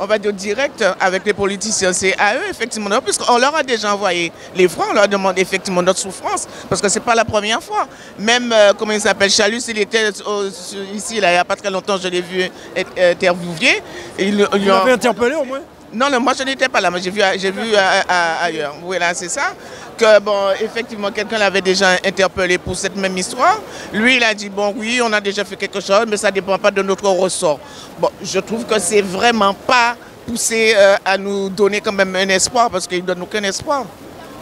on va dire direct avec les politiciens. C'est à eux effectivement, puisqu'on leur a déjà envoyé les francs, on leur demande effectivement notre souffrance, parce que c'est pas la première fois. Même comment il s'appelle, Chalus, il était ici là, il n'y a pas très longtemps, je l'ai vu interviewé. Vous l'avez interpellé au moins? Non, moi je n'étais pas là, mais j'ai vu ailleurs. Voilà, c'est ça. Que bon, effectivement, quelqu'un l'avait déjà interpellé pour cette même histoire. Lui, il a dit, bon, oui, on a déjà fait quelque chose, mais ça ne dépend pas de notre ressort. Bon, je trouve que c'est vraiment pas poussé à nous donner quand même un espoir, parce qu'il ne donne aucun espoir.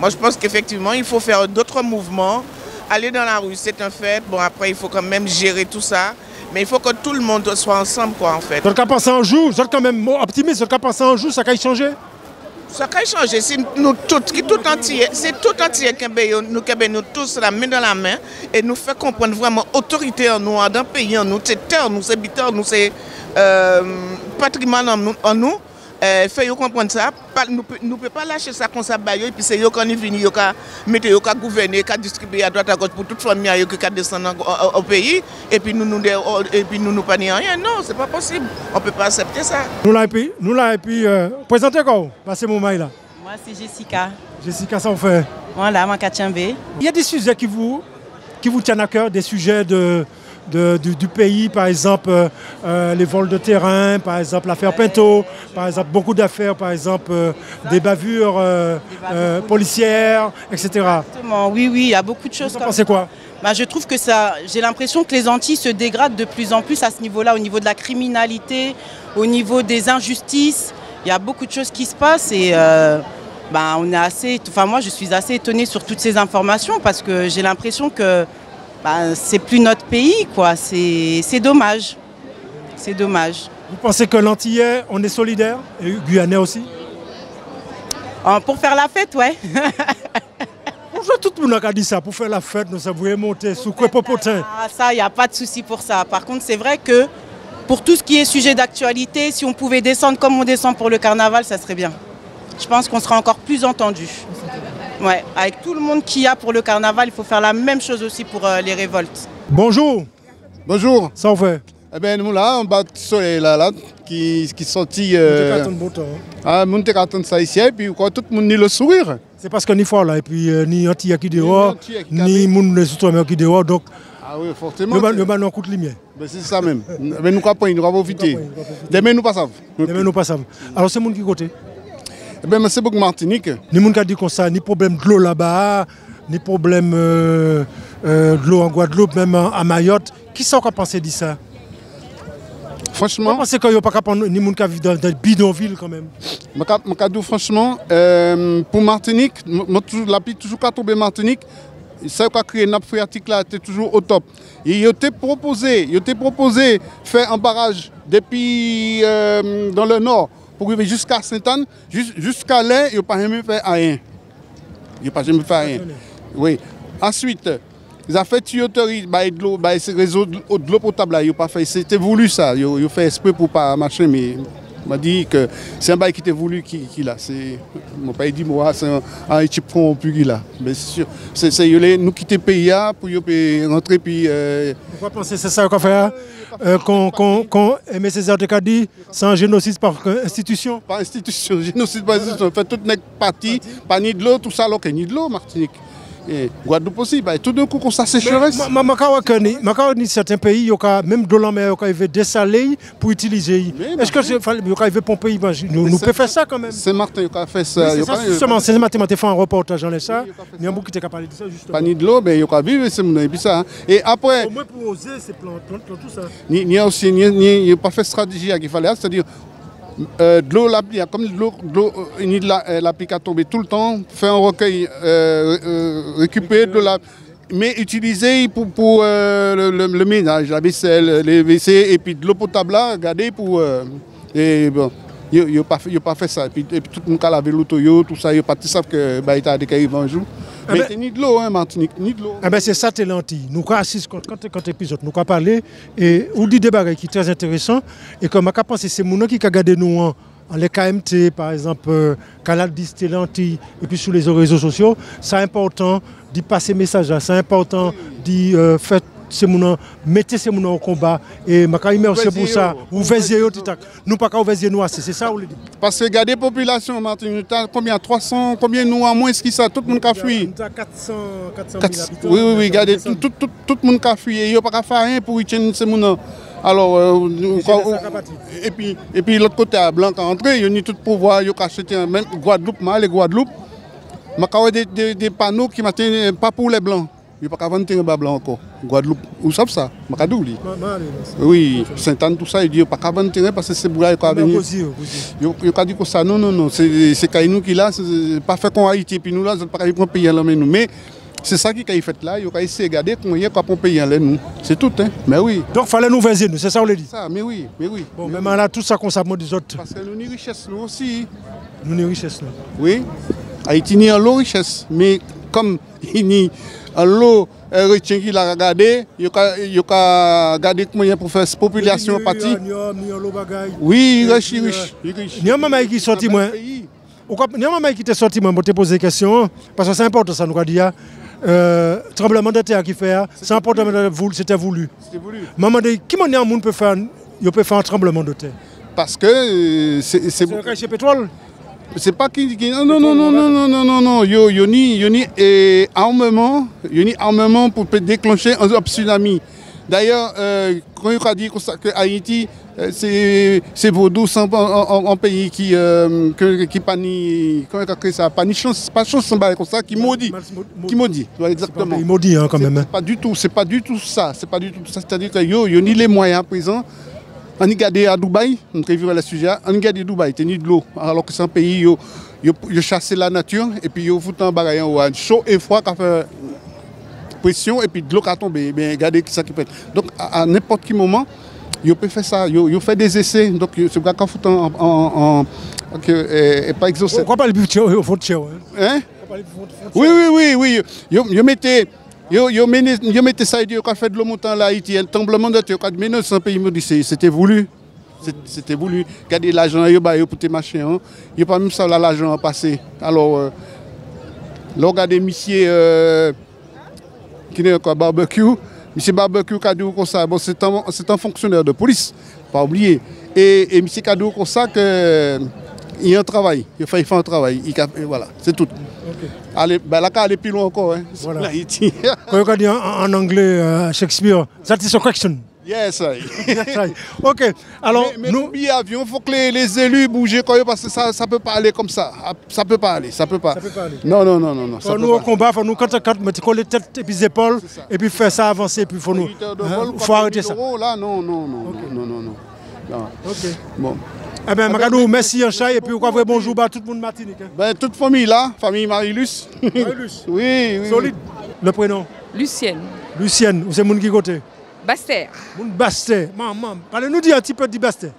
Moi, je pense qu'effectivement, il faut faire d'autres mouvements. Aller dans la rue, c'est un fait. Bon, après, il faut quand même gérer tout ça. Mais il faut que tout le monde soit ensemble, quoi, en fait. Dans le cas passé un jour, vous êtes quand même optimiste, dans le cas passé un jour, ça va changer? Ça va changer, c'est nous tous, tout entier, c'est tout entier qui nous tous la main dans la main et nous fait comprendre vraiment l'autorité en nous, dans le pays en nous, c'est terre, nous, c'est habitants, nous, c'est patrimoine en nous. fait comprendre ça, nous ne pouvons pas lâcher ça comme ça, et puis c'est eux qui viennent, qui gouverner, qui distribuer à droite à gauche pour toute famille qui descend au pays, et puis nous pas rien. Non, c'est pas possible. On ne peut pas accepter ça. Nous là, et puis, présentez quoi? Passez mon mail là. Moi, c'est Jessica. Jessica, ça on fait. Voilà, moi, Katiambe. Il y a des sujets qui vous tiennent à cœur, des sujets du pays, par exemple les vols de terrain, par exemple l'affaire Pinto, par exemple beaucoup d'affaires, par exemple des bavures policières, etc. Exactement, oui, il y a beaucoup de choses. Vous en pensez quoi? Je trouve que ça, j'ai l'impression que les Antilles se dégradent de plus en plus à ce niveau-là, au niveau de la criminalité, au niveau des injustices. Il y a beaucoup de choses qui se passent et on est assez, moi je suis assez étonnée sur toutes ces informations parce que j'ai l'impression que c'est plus notre pays, quoi. C'est dommage. C'est dommage. Vous pensez que l'Antillais, on est solidaire? Et Guyanais aussi? Pour faire la fête, ouais. Bonjour, tout le monde a dit ça. Pour faire la fête, nous avons monter sous quoi popotin. Ça, il n'y a pas de souci pour ça. Par contre, c'est vrai que pour tout ce qui est sujet d'actualité, si on pouvait descendre comme on descend pour le carnaval, ça serait bien. Je pense qu'on sera encore plus entendu. Ouais, avec tout le monde qu'il y a pour le carnaval, il faut faire la même chose aussi pour les révoltes. Bonjour. Bonjour. Ça on fait? Eh bien, nous là, on bat le soleil là, qui sortit. Monte carton ça ici, et puis tout le monde ni le sourire. C'est parce que ni fois là, et puis ni Antillais qui dehors, ni moun les outre-mer qui dehors, donc. Ah oui, forcément. Le ballon coûte lumière. C'est ça même. Mais nous ne pouvons pas profiter. Demain nous passons. Demain nous passons. Alors c'est moun qui côté? Eh bien, c'est beaucoup Martinique. Ni moun qui a dit comme ça, ni problème de l'eau là-bas, ni problème de l'eau en Guadeloupe, même à Mayotte. Qui sont qu'à penser de ça? Franchement. Je pense qu'il n'y a pas qu'à prendre ni moun qui vit dans des bidonvilles quand même. Franchement, pour Martinique, la pluie toujours qu'à tomber Martinique, ça qui a créé une nappe phréatique là, c'était toujours au top. Et il était proposé faire un barrage depuis dans le nord pour arriver jusqu'à Sainte-Anne, jusqu'à là, il n'a pas jamais fait rien. Il n'a pas jamais fait rien. Oui. Ensuite, ils ont fait tuyauterie, ce réseau de l'eau potable, ils n'ont pas fait. C'était voulu ça. Ils ont fait esprit pour ne pas marcher, mais on m'a dit que c'est un bail qui était voulu qu'il a. Mon père dit moi c'est un type corrompu qu'il a. Mais c'est sûr. C'est nous quitter le pays pour rentrer puis. Pourquoi penser c'est ça qu'on fait? Quand Aimé Césaire te dit, c'est un génocide par institution? Par institution, génocide par institution. Fait toute notre partie, pas ni de l'eau, tout ça, alors qu'il n'y a ni de l'eau, Martinique. Et Guadeloupe aussi, tout d'un coup, ça sécheresse. Dans certains pays, même de la mer, il y a dessaler pour utiliser. Est-ce que il y a pomper? Nous pouvons faire ça quand même. C'est Martin qui a fait ça. Justement, c'est Martin qui a fait un reportage dans ça. Il y a beaucoup qui t'a parlé de ça, justement. Pas ni de l'eau, mais il y a vivre, c'est mon avis ça. Et après. Au moins pour oser ces plans, tout ça. Il n'y a aussi, il n'y a pas fait stratégie qu'il fallait, c'est-à-dire. De l'eau, comme l'eau, l'applique à tomber tout le temps, faire un recueil, récupérer de la, mais utiliser pour le ménage, la vaisselle, les WC, et puis de l'eau potable là, garder pour. Et bon, il n'a pas fait ça. Et puis tout le monde a lavé l'auto, tout ça, il pas tout ça que il a décaillé un jour. Mais c'est ni de l'eau, hein, Martinique, ni de l'eau. C'est ça, t'es l'Antille. Nous avons assisté quand épisode, nous avons parlé et on dit des bagages qui sont très intéressants. Et comme je pense que c'est mon qui a gardé nous en les KMT, par exemple, Canal 10, l'Antille, et puis sur les réseaux sociaux, c'est important d'y passer message là, c'est important d'y faire. Mettez ces gens au combat et je merci pour ça. Nous pas ouvrir nous assez, c'est ça ou le dit? Parce que regardez la population Martinique, combien 300, combien nous en moins ce qui ça, tout le monde a fui. 400 000 habitants. Oui, regardez, tout le monde a fui et il n'y a pas faire rien pour y tenir ces gens. Alors, et puis l'autre côté à Blanc entré, il y a tout pouvoir, il y a acheté même Guadeloupe, les Guadeloupe. Il y a des panneaux qui m'attendent pas pour les Blancs. Il n'y a pas qu'à vendre un blanc encore. Guadeloupe, vous savez ça? Oui, Sainte-Anne, tout ça, il dit qu'il n'y a pas qu'à vendre parce que c'est boulot qui a venu. Il a dit que ça, non, c'est Kaïnou qui là, c'est pas fait qu'en Haïti, puis nous là, c'est pas qu'on paye là, mais c'est ça qui a fait là, il a essayé de regarder comment il y a qu'on paye là, nous. C'est tout, hein, mais oui. Donc il fallait nous verser, nous, c'est ça, on l'a dit? Ça, mais oui. Bon, même là, tout ça qu'on s'abonne des autres. Parce que nous, ni richesse, nous aussi. Nous, ni richesse, nous. Oui, Haïti, ni en l'eau richesse, mais comme il n'y En l'eau, retient qu'il a regardé, il a regardé comment il pour faire cette population partie. Oui, riche. Il y a un maman qui est sorti moi. Il y a un maman qui est sorti moi pour te poser des questions parce que c'est important ça nous a dit. Tremblement de terre qui fait, c'est important, c'était voulu. Maman dit, qui peut faire un tremblement de terre? Parce que c'est le caché pétrole. C'est pas qui non. Il y a armement pour déclencher un tsunami. D'ailleurs, quand il a dit que Haïti c'est vaudou en pays qui pas ni comment ça pas ni chance pas chance comme ça qui maudit exactement. Il maudit quand même. C'est pas du tout ça, c'est-à-dire que yo ni les moyens à présent. On y garde à Dubaï, on prévu le sujet, on y garde à Dubaï, il y a de l'eau, alors que c'est un pays où ils chassent la nature et puis ils foutent un bagage chaud et froid qui fait pression et puis de l'eau qui a tombé. Regardez ça qui peut être. Donc à n'importe quel moment, ils peuvent faire ça, ils font des essais, donc c'est pas qu'on fout et pas exaucé. Pourquoi pas les buts au fond de chez vous? Oui, ils mettaient. Yo mettez ça et dit qu'on fait de l'eau montant là, Haïti, un tremblement de terre, mais non, c'est un pays, c'était voulu. C'était voulu. Regardez l'argent, il y a pour tes machins, il n'y a pas même ça là, l'argent a passé. Alors, là, regardez monsieur qui n'est pas barbecue, monsieur barbecue qui a dit comme ça, bon, c'est un fonctionnaire de police, pas oublier. Et monsieur qui a dit comme ça que il y a un travail, il fait un travail, voilà, c'est tout. Okay. Allez, la carte est plus loin encore. Hein. Voilà. Quand on dit en anglais, Shakespeare, that is a question. Yes, ok. Alors, mais nous, avions, il faut que les élus bougent parce que ça ne peut pas aller comme ça. Ça peut pas aller. Non. Nous, au combat, il faut nous mettre les têtes et puis les épaules et puis faire ça avancer. Et puis il faut arrêter ça. Là, non. Ok. Bon. Eh bien, Magadou, merci Ancha et puis on va dire bonjour à tout le monde Martinique. Toute famille là, famille Marilus. Marilus. Oui. Solide. Le prénom? Lucienne. Lucienne, vous êtes mon qui côté? Bastère. Bastère. Maman, parlez-nous un petit peu de Bastère.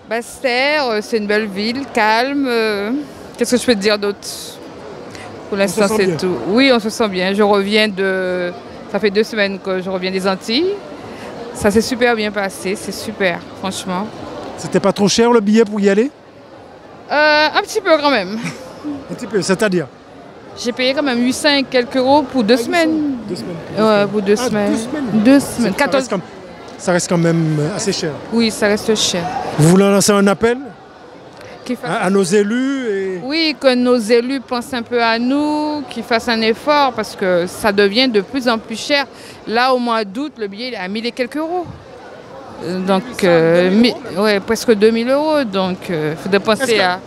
Bastère, c'est une belle ville, calme. Qu'est-ce que je peux te dire d'autre? Pour l'instant, c'est tout. Oui, on se sent bien. Je reviens de... Ça fait 2 semaines que je reviens des Antilles. Ça s'est super bien passé, c'est super, franchement. C'était pas trop cher le billet pour y aller? Un petit peu quand même. Un petit peu, c'est-à-dire? J'ai payé quand même 800 et quelques euros pour 2 semaines. 2 semaines. Ouais, pour 2 semaines. 2 semaines. 14... Ça reste quand même assez cher. Oui, ça reste cher. Vous voulez lancer un appel à nos élus Oui, que nos élus pensent un peu à nous, qu'ils fassent un effort parce que ça devient de plus en plus cher. Là, au mois d'août, le billet est à 1000 et quelques euros. Donc, presque 2000 euros. Donc, il faudrait penser à...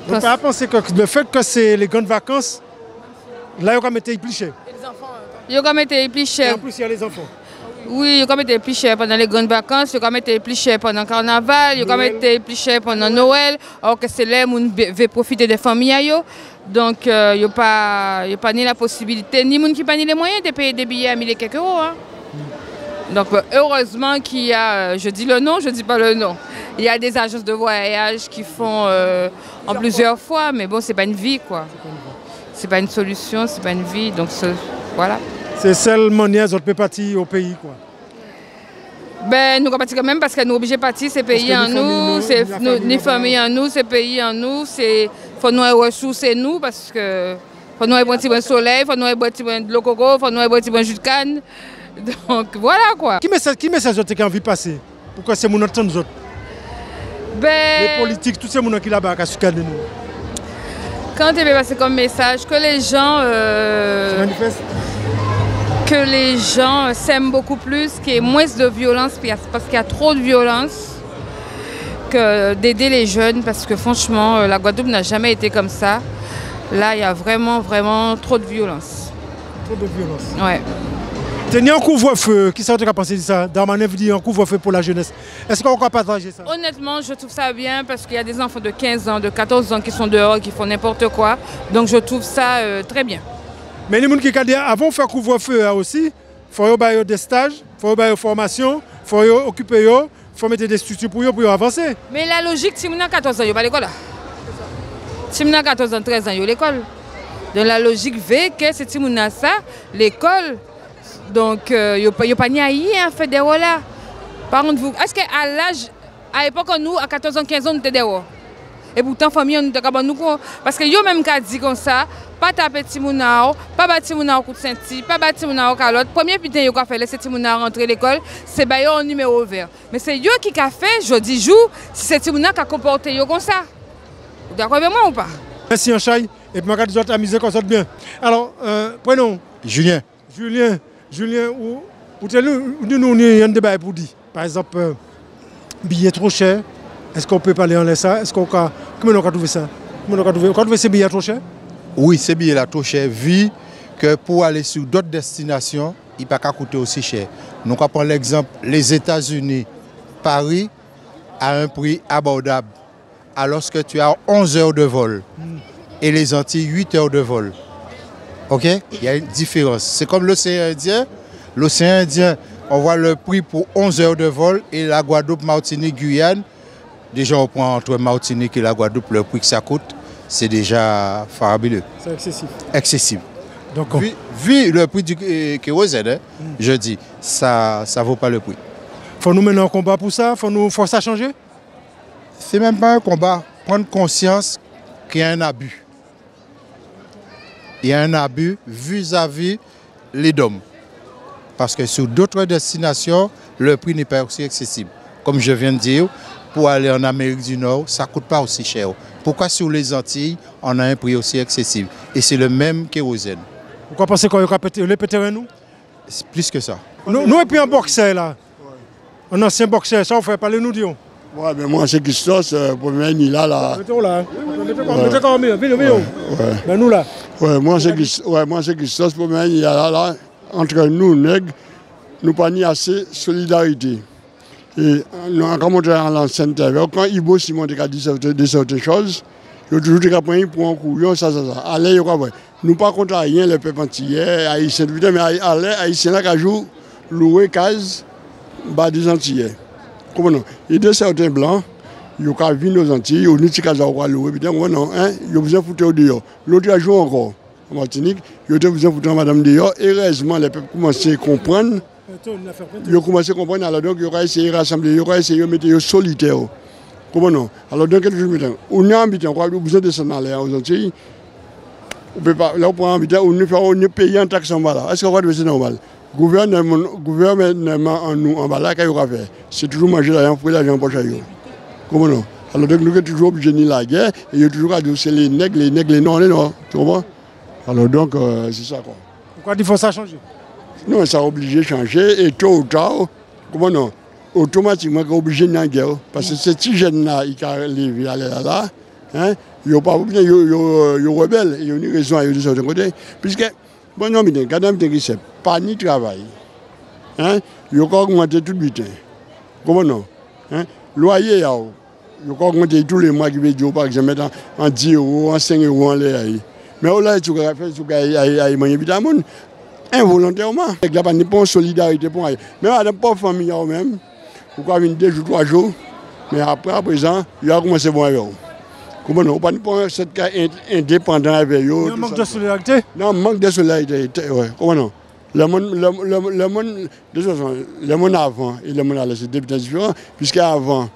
Vous ne pouvez pas penser que le fait que c'est les grandes vacances, là, il y a quand même été plus cher. Il y a quand même été plus cher. Et en plus, il y a les enfants. Oui, il y a quand même été plus cher pendant les grandes vacances, il y a quand même été plus cher pendant le carnaval, il y a quand même été plus cher pendant Noël, alors que c'est là où on veut profiter des familles. Donc, il n'y a pas ni la possibilité, ni les gens qui n'ont pas les moyens de payer des billets à 1000 et quelques euros. Hein. Donc, heureusement qu'il y a, je dis le nom, je ne dis pas le nom. Il y a des agences de voyage qui font en plusieurs fois, mais bon, ce n'est pas une vie, quoi. Ce n'est pas une solution, ce n'est pas une vie, donc voilà. C'est seulement niaise, on peut partir au pays, quoi. Ben, nous partons quand même parce que nous sommes obligés de partir, c'est pays en nous, c'est les familles en nous, c'est pays en nous, il faut nous ressourcer nous parce que faut nous avoir un petit peu de soleil, il faut nous avoir un petit peu de l'eau coco, il faut nous avoir un petit peu de jus de canne. Donc voilà quoi. Qui message qui a envie de passer? Pourquoi c'est mon autre nous autres? Les politiques, tous ces gens qui là-bas qui sont nous. Quand tu veux passer comme message, que les gens s'aiment beaucoup plus, qu'il y ait moins de violence, parce qu'il y a trop de violence, que d'aider les jeunes, parce que franchement, la Guadeloupe n'a jamais été comme ça. Là, il y a vraiment, vraiment trop de violence. Trop de violence? Ouais. Tenir un couvre-feu, qui s'est pensé de ça? Darmanin dit un couvre-feu pour la jeunesse. Est-ce qu'on peut partager ça? Honnêtement, je trouve ça bien parce qu'il y a des enfants de 15 ans, de 14 ans qui sont dehors, qui font n'importe quoi. Donc je trouve ça très bien. Mais les gens qui disent avant de faire couvre-feu aussi, il faut avoir des stages, il faut avoir des formations, il faut occuper, il faut mettre des structures pour avancer. Mais la logique, si on a 14 ans, il n'y a pas l'école. Si on a 14 ans, 13 ans, il y a l'école. Dans la logique V, que c'est ça, l'école. Donc, il n'y a pas ni à faire des rôles là. Par contre, est-ce qu'à l'âge, à l'époque, nous, à 14 ans, 15 ans, nous étions dehors. Et pourtant, famille, on était capable de nous. Parce que yo même qui dit comme ça, pas taper Timounao, pas battre Timounao coup de senti, pas battre Timounao calotte. Premier putain, yo a fait laisser Timounao rentrer à l'école, c'est un numéro vert. Mais c'est yo qui a fait, je dis jour, si c'est Timounao qui a comporté yo comme ça. Vous d'accord avec moi ou pas? Merci Anchaï, et puis je dois t'amuser comme ça bien. Alors, prenons. Julien. Julien, où nous avons un débat pour dire. Par exemple, billet trop cher, est-ce qu'on peut parler en laisse ça? Est-ce qu'on a... Comment on a trouvé ça? Comment on a trouvé ces billets trop chers? Oui, ces billets là trop chers, vu que pour aller sur d'autres destinations, il ne peut pas coûter aussi cher. Nous prenons l'exemple, les États-Unis, Paris, à un prix abordable. Alors que tu as 11 heures de vol et les Antilles 8 heures de vol. Ok? Il y a une différence. C'est comme l'océan Indien. L'océan Indien, on voit le prix pour 11 heures de vol et la Guadeloupe, Martinique, Guyane. Déjà, on prend entre Martinique et la Guadeloupe le prix que ça coûte. C'est déjà fabuleux. C'est excessif. Excessif. Donc, vu le prix du kérosène, je dis, ça ne vaut pas le prix. Faut nous mener en combat pour ça? Faut ça changer? C'est même pas un combat. Prendre conscience qu'il y a un abus. Il y a un abus vis-à-vis les DOM. Parce que sur d'autres destinations, le prix n'est pas aussi accessible. Comme je viens de dire, pour aller en Amérique du Nord, ça ne coûte pas aussi cher. Pourquoi sur les Antilles, on a un prix aussi accessible? Et c'est le même kérosène. Pourquoi pensez qu'on va péter nous? C'est plus que ça. Nous et puis un boxeur là. Un ancien boxeur, ça on fait parler nous disons. Ouais, mais moi c'est Christos, pour moi il là là. Mettons là. Mettez quand même, venez. Ben nous là. Ouais, moi c'est Christos, pour moi il y a là entre nous nègres, nous pas ni assez solidarité. Et nous avons montré à l'ancienne terre, quand Ibo Simon a dit certaines choses, il a toujours pris pour un coup, ça. Allez, il va nous pas contre rien, le peuple antillais, haïtien, mais allez, haïtien là qui joue louer case, bas des antillais. Comment non? Il y a certains blancs, ils ont vu nos Antilles, ils ont dit qu'ils ont loué, ils ont besoin de foutre au dehors. L'autre a joué encore en Martinique, ils ont besoin de foutre madame dehors, et heureusement, les peuples commencent à comprendre. Ils ont commencé à comprendre, alors donc ils ont essayé de rassembler, ils ont essayé de mettre solitaire. Comment non? Alors donc, on est habitant, on a besoin de descendre aux Antilles. On peut pas, là, on prend habitant, on est payé en taxe en bas là. Est-ce qu'on va dire que c'est normal? Gouvernement en nous, en bas là, qu'est-ce qu'on va faire? C'est toujours manger l'argent, pour l'argent pour chaque jour. Comment non? Alors donc, nous sommes toujours obligés de la guerre, et il y a toujours à dire c'est les nègres, les noirs, tu comprends? Alors donc, c'est ça quoi. Pourquoi il faut ça changer? Non, ça a obligé de changer, et tôt ou tard, comment non? Automatiquement, on est obligé de la guerre. Parce que ces petits jeunes-là, ils sont là, hein, ils sont pas obligés, ils sont rebelles, ils ont une raison à eux de ce côté. Puisque, bon, non, mais quand même, c'est pas ni travail. Hein, ils ont augmenté tout le temps. Comment non? Hein, loyer, ils ont augmenté tous les mois qui veulent dire, par exemple, en 10 euros, en 5 euros, en l'air. Mais là, tu as fait ce qu'il y a involontairement. Il n'y a pas de solidarité pour eux. Mais il n'y a pas de famille même. Pourquoi venir 2 jours, 3 jours? Mais après, à présent, il a commencé à voir avec eux. Comment non? On ne peut pas cette cas indépendant avec eux. Il y a un manque de solidarité? Non, manque de solidarité, oui. Comment non? Le monde avant et le monde à c'est deux différents. Puisqu'avant,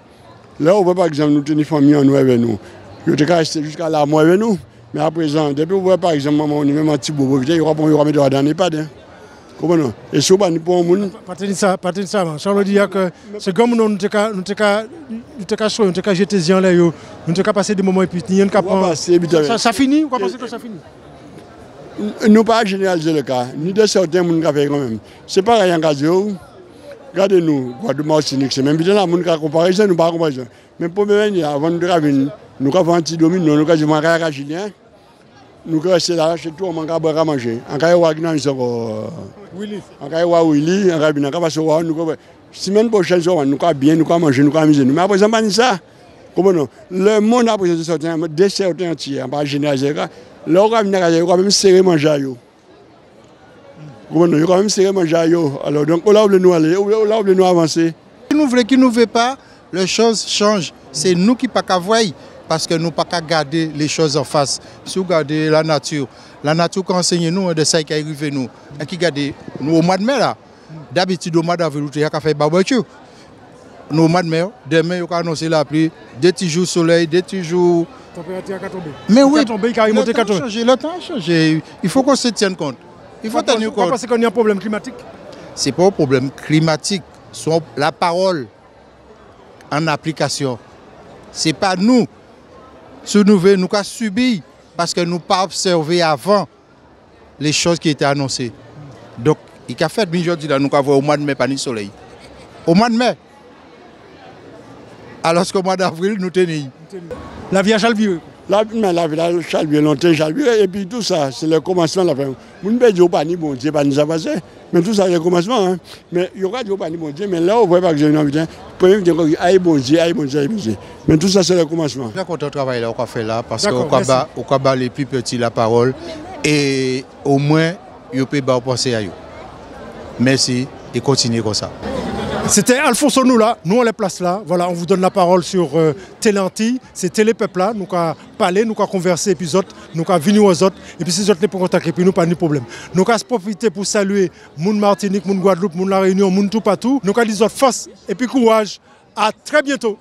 là, on peut par exemple nous tenir famille en nous avec nous. Il était resté jusqu'à la mois avec nous. Mais à présent, depuis on voit par exemple, on est même un petit bobo, il y aura mis dans l'EHPAD. Comment non? Et si on ne peut pas monde. Pas de ça, Charles dit que c'est comme nous avons jeté des gens là, nous avons passé des moments et puis nous avons ça finit ou quoi penser que ça finit? Nous ne pas généraliser le cas, ni de certains gens qui ont fait quand même. C'est pas rien qu'à dire. Regardez-nous, Guadeloupe, Martinique, c'est même bien là, nous avons comparé ça, nous pas comparé ça. Mais pour venir, avant de venir, nous avons un petit domine, nous avons un caractère chilien. Nous restons là, chez tout, on a manger. En cas où on Willy, on a bien, semaine prochaine, nous avons bien, nous avons manger, nous avons amuser. Mais après, ça, pas ça. Comment non? Le monde a besoin de certains, des certains entiers, on va généraliser. Là, on va même serrer manger. Comment non? On va même serrer manger. Alors, donc, là, on veut nous aller, là, on veut nous avancer. Si nous voulons qu'il ne veut pas, les choses changent. C'est nous qui ne pouvons pas voir. Parce que nous ne pouvons pas garder les choses en face. Si vous regardez la nature, La nature qui enseigne nous de ça qui arrive nous. Et qui garde nous au mois de mai là. D'habitude au mois d'avril, il y a fait barbecue. Nous au mois de mai, demain il y a annoncé la pluie, 2 petits jours soleil, 2 petits jours. Température a tombé. Mais oui, le temps a changé. Il faut qu'on se tienne compte. Il faut tenir compte. Parce qu'il y a un problème climatique. C'est pas un problème climatique. La parole en application. C'est pas nous. Ce nouveau, nous avons subi parce que nous n'avons pas observé avant les choses qui étaient annoncées. Donc, il a fait aujourd'hui, nous avons au mois de mai, pas de soleil. Au mois de mai. Alors qu'au mois d'avril, nous tenions. La vie a chalvié. La vie a chalvié, longtemps chalvié, et puis tout ça, c'est le commencement de la fin. Nous ne pouvons pas dire bon Dieu, pas nous avancer, mais tout ça, c'est le commencement. Hein. Mais il y aura pas bon Dieu, mais là, on ne voit pas que j'ai une envie. Premier dire aïe bon Dieu, aïe bon Dieu, aïe bon Dieu. Mais tout ça, c'est le commencement. Je suis content de travailler là, on fait là, parce qu'on va les plus petits la parole, et au moins, on peut penser à eux. Merci, et continuez comme ça. C'était Alphonse nous là, nous on les place là. Voilà, on vous donne la parole sur Téléantilles. C'est Télépeuple là, nous avons parlé, nous avons conversé, puis autres, nous avons venu aux autres, et puis si autres pour contacter, puis nous pas de problème. Nous avons profité pour saluer Moun Martinique, Moun Guadeloupe, Moun La Réunion, Moun tout partout. Nous avons dit autres force et puis courage. À très bientôt.